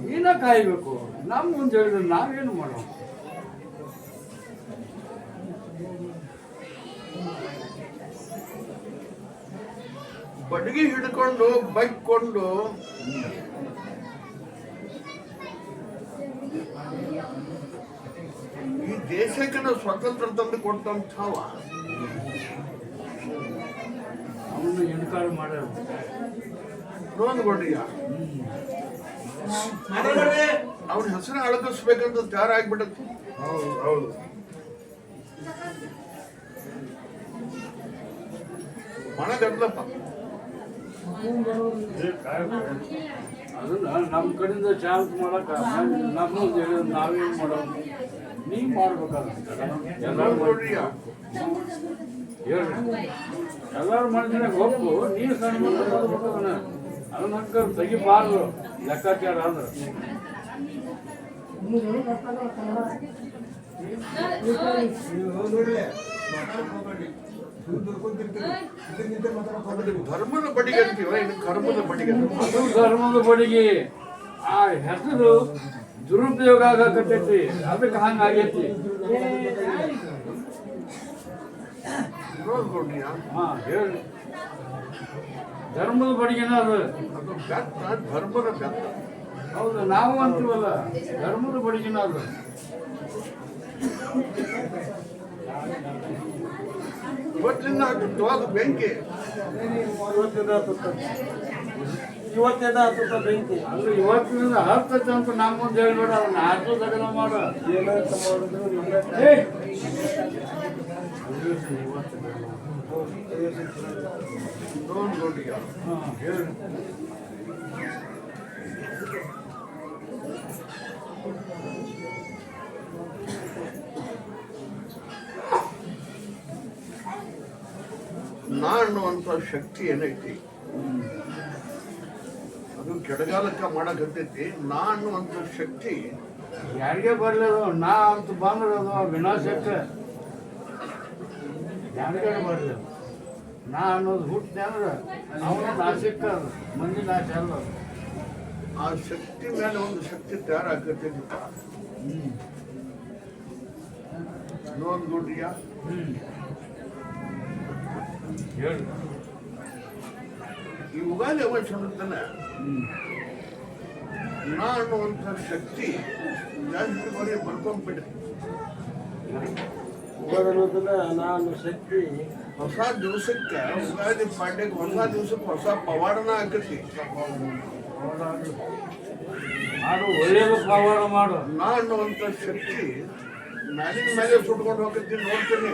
ನೀನ ಕಾಯ್ಬೇಕು. ನಮ್ಮ ಮುಂದೆ ಹೇಳಿದ್ರೆ ನಾವೇನು ಮಾಡೋರು? ಬಡಗಿ ಹಿಡ್ಕೊಂಡು ಬೈಕೊಂಡು ಈ ದೇಶಕ್ಕೆ ನಾವು ಸ್ವತಂತ್ರ ತಂದು ಕೊಟ್ಟಂಥವ ಅವನು ಎನ್ಕಾರ ಮಾಡ್ಯಾರ. ನೋಂದ್ಕೊಂಡಿಯ ಅವನ ಹೆಸರು ಅಳಗಿಸ್ಬೇಕಂತ ತಯಾರಾಗ್ಬಿಡತ್ತೆ. ಹೌದು ಮನ ಗದ್ದಲಪ್ಪ. ಅದನ್ನ ನಮ್ಮ ಕಡೆಯಿಂದ ಚಾನ್ಸ್ ಮಾಡಕ ನಮ್ಮ ಮುಂದೆ ಹೇಳಿದ್ರೆ ನಾವೇನು ಮಾಡೋದು? ನೀ ಮಾಡ್ಬೇಕಾಗುತ್ತೆ. ಎಲ್ಲರೂ ನೋಡ್ರಿಯ ಹೇಳ್ರಿ, ಎಲ್ಲರೂ ಮಾಡಿದ್ರೆ ಒಪ್ಪು. ನೀರು ಸಣ್ಣ ಅದನ್ನ ಹಕ್ಕ ತೆಗಿಬಾರ್ದು ಲೆಕ್ಕಾಚಾರ ಅಂದ್ರೆ. ಧರ್ಮದ ಬಡಿಗೆ ಅಂತೀವ, ಇನ್ನು ಕರ್ಮದ ಬಡಿಗೆ. ಅದು ಧರ್ಮದ ಬಡಿಗೆ. ಆ ಹೆಸರು ದುರುಪಯೋಗ ಆಗಕತ್ತೈತಿ, ಅದಕ್ಕೆ ಹಂಗಾಗೈತಿ. ನೋಡ್ಕೊಂಡಿಯ ಹಾ ಹೇಳಿ, ಧರ್ಮದ ಬಡಿಗೆನ ಅದು. ಅದು ಬೆತ್ತ, ಧರ್ಮದ ಬೆತ್ತ. ಹೌದು, ನಾವು ಅಂತೀವಲ್ಲ, ಧರ್ಮದ ಬಡಿಗೆನ ಅದು. ಇವತ್ತಿನಿಂದ ಹತ್ತುತ್ತೋ ಅದು ಬೆಂಕಿ. ಇವತ್ತಿಂದ ಹತ್ತುತ್ತ ಬೆಂಕಿ. ಅಲ್ಲಿ ಇವತ್ತಿನಿಂದ ಹತ್ತತ್ತೆ ಅಂತ ನಮ್ಮ ಮುಂದೆ ಹೇಳ್ಬೇಡ, ಅದನ್ನ ಆಚು ತಗಲ ಮಾಡು. ಏನಂತ ಮಾಡಿದ್ರು ನಿಮ್ಗೆ ಏಯ್! ನೋಡ್ ನೋಡಿಯ ಹೇಳು. ನಾ ಅನ್ನುವಂಥ ಶಕ್ತಿ ಏನೈತಿ ಅದು ಕೆಳಗಾಲಕ್ಕ ಮಾಡಕತ್ತೈತಿ. ನಾ ಅನ್ನುವಂಥ ಶಕ್ತಿ ಯಾರಿಗೆ ಬರ್ಲಿಲ್ಲ, ನಾ ಅಂತ ಬಂದ್ರೆ ಅದು ವಿನಾಶಕ್ಕೆ ಯಾರಿಗಾರ ಬರ್ಲಿಲ್ಲ. ನಾ ಅನ್ನೋದು ಹುಟ್ಟಿದೆ ಅಂದ್ರೆ ಅವನ ನಾಶಕ್ಕೆ ಅದು, ಮಂದಿ ನಾಶ ಅಲ್ಲ ಅದು. ಆ ಶಕ್ತಿ ಮೇಲೆ ಒಂದು ಶಕ್ತಿ ತಯಾರಾಕತ್ತೈತಿ. ನೋಡ್ ನೋಡ್ರಿಯ ಹೇಳಿ. ಈ ಉಗಾದಿ ಅವಶ್ಯಕತನ ನಾ ಅನ್ನುವಂಥ ಶಕ್ತಿ ಜಾಸ್ತಿ ಬರೀ ಬರ್ಕೊಂಡ್ಬಿಡ್ರಿ. ಅನ್ನೋದನ್ನ ನಾನು ಶಕ್ತಿ ಹೊಸ ದಿವಸಕ್ಕೆ ಉಗಾದಿ ಪಾಡ್ಯಕ್ಕೆ ಹೊಸ ದಿವಸಕ್ಕೆ ಹೊಸ ಪವಾಡನ ಆಕತಿ. ಮಾಡು, ಒಳ್ಳೇದು ಪವಾಡ ಮಾಡು. ನಾ ಅನ್ನುವಂಥ ಶಕ್ತಿ ಮ್ಯಾಲಿನ ಮೇಲೆ ಸುಟ್ಕೊಂಡು ಹೋಗತ್ತೀನಿ ನೋಡ್ತೀನಿ.